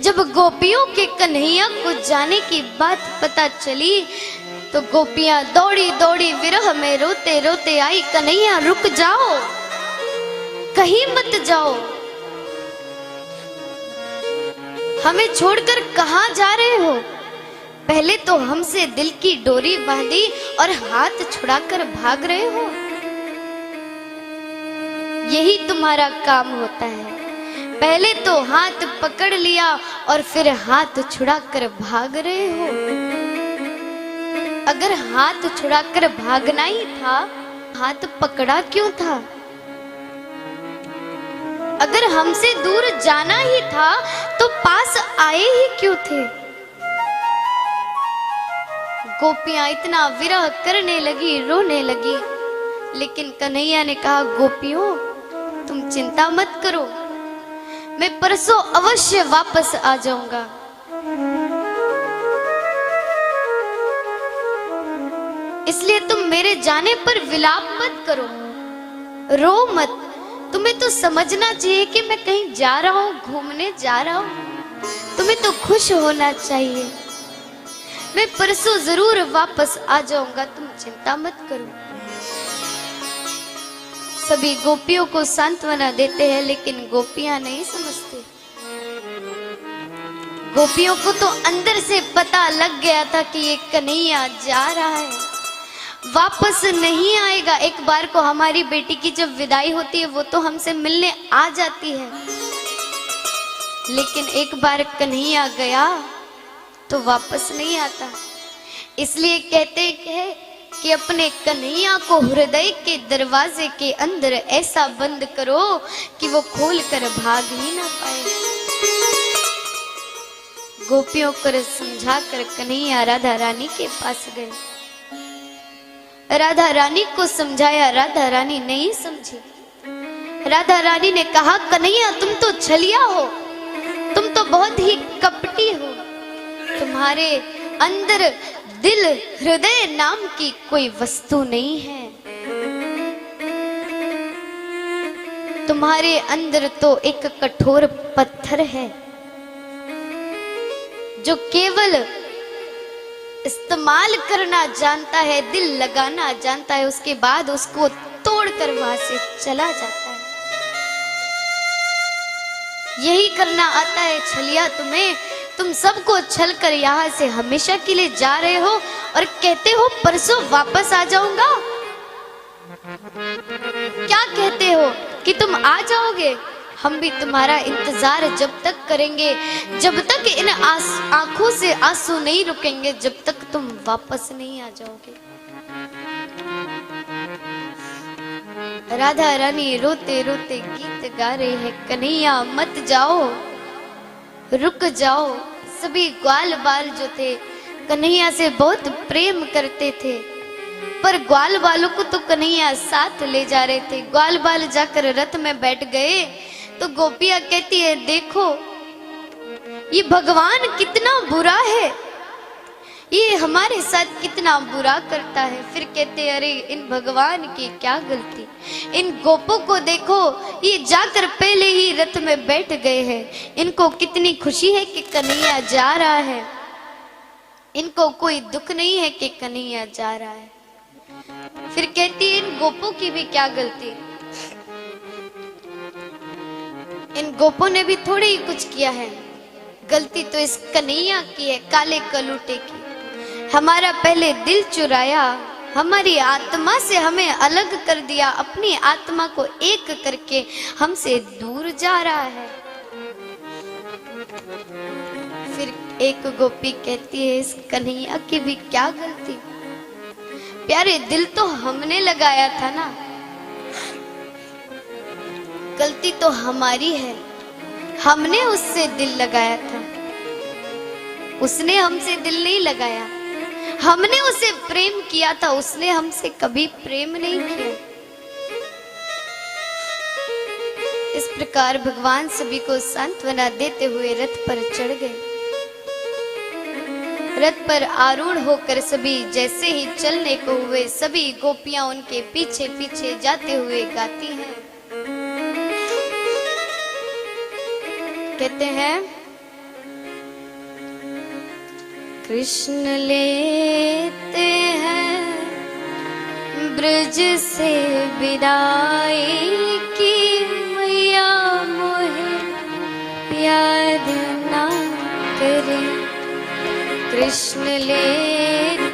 जब गोपियों के कन्हैया को जाने की बात पता चली तो गोपियां दौड़ी दौड़ी विरह में रोते रोते आई। कन्हैया रुक जाओ, कहीं मत जाओ, हमें छोड़कर कहां जा रहे हो? पहले तो हमसे दिल की डोरी बांधी और हाथ छुड़ाकर भाग रहे हो। यही तुम्हारा काम होता है, पहले तो हाथ पकड़ लिया और फिर हाथ छुड़ाकर भाग रहे हो। अगर हाथ छुड़ाकर भागना ही था, हाथ पकड़ा क्यों था? अगर हमसे दूर जाना ही था तो पास आए ही क्यों थे? गोपियां इतना विरह करने लगी, रोने लगी, लेकिन कन्हैया ने कहा, गोपियों तुम चिंता मत करो, मैं परसों अवश्य वापस आ जाऊंगा। इसलिए तुम मेरे जाने पर विलाप मत करो, रो मत। तुम्हें तो समझना चाहिए कि मैं कहीं जा रहा हूं, घूमने जा रहा हूं। तुम्हें तो खुश होना चाहिए। मैं परसों जरूर वापस आ जाऊंगा, तुम चिंता मत करो। सभी गोपियों को सांत्वना देते हैं, लेकिन गोपियां नहीं समझती। गोपियों को तो अंदर से पता लग गया था कि ये कन्हैया जा रहा है, वापस नहीं आएगा। एक बार को हमारी बेटी की जब विदाई होती है वो तो हमसे मिलने आ जाती है, लेकिन एक बार कन्हैया गया तो वापस नहीं आता। इसलिए कहते हैं कि अपने कन्हैया को हृदय के दरवाजे के अंदर ऐसा बंद करो कि वो खोल कर भाग ही ना पाए। गोपियों को समझाकर कन्हैया राधा रानी के पास गए। राधा रानी को समझाया, राधा रानी नहीं समझी। राधा रानी ने कहा, कन्हैया तुम तो छलिया हो, तुम तो बहुत ही कपटी हो। तुम्हारे अंदर दिल हृदय नाम की कोई वस्तु नहीं है। तुम्हारे अंदर तो एक कठोर पत्थर है जो केवल इस्तेमाल करना जानता है, दिल लगाना जानता है, उसके बाद उसको तोड़कर वहां से चला जाता है। यही करना आता है छलिया तुम्हें। तुम सबको छल कर यहाँ से हमेशा के लिए जा रहे हो और कहते हो परसों वापस आ जाऊंगा। क्या कहते हो कि तुम आ जाओगे? हम भी तुम्हारा इंतजार जब तक करेंगे, जब तक इन आंखों से आंसू नहीं रुकेंगे, जब तक तुम वापस नहीं आ जाओगे। राधा रानी रोते रोते गीत गा रही है, कन्हैया मत जाओ, रुक जाओ। सभी ग्वाल बाल जो थे कन्हैया से बहुत प्रेम करते थे, पर ग्वाल बालों को तो कन्हैया साथ ले जा रहे थे। ग्वाल बाल जाकर रथ में बैठ गए तो गोपियां कहती है, देखो ये भगवान कितना बुरा है, ये हमारे साथ कितना बुरा करता है। फिर कहते, अरे इन भगवान की क्या गलती, इन गोपों को देखो, ये जाकर पहले ही रथ में बैठ गए हैं। इनको कितनी खुशी है कि कन्हैया जा रहा है, इनको कोई दुख नहीं है कि कन्हैया जा रहा है। फिर कहती है, इन गोपों की भी क्या गलती, इन गोपों ने भी थोड़ी ही कुछ किया है, गलती तो इस कन्हैया की है, काले कलूटे की। हमारा पहले दिल चुराया, हमारी आत्मा से हमें अलग कर दिया, अपनी आत्मा को एक करके हमसे दूर जा रहा है। फिर एक गोपी कहती है, इस कन्हैया की भी क्या गलती, प्यारे दिल तो हमने लगाया था ना, गलती तो हमारी है, हमने उससे दिल लगाया था, उसने हमसे दिल नहीं लगाया। हमने उसे प्रेम किया था, उसने हमसे कभी प्रेम नहीं किया। इस प्रकार भगवान सभी को सांत्वना देते हुए रथ पर चढ़ गए। रथ पर आरूढ़ होकर सभी जैसे ही चलने को हुए, सभी गोपियां उनके पीछे पीछे जाते हुए गाती हैं। कहते हैं, कृष्ण लेते हैं ब्रज से विदाई की, मैया मोहे याद ना करे। कृष्ण लेते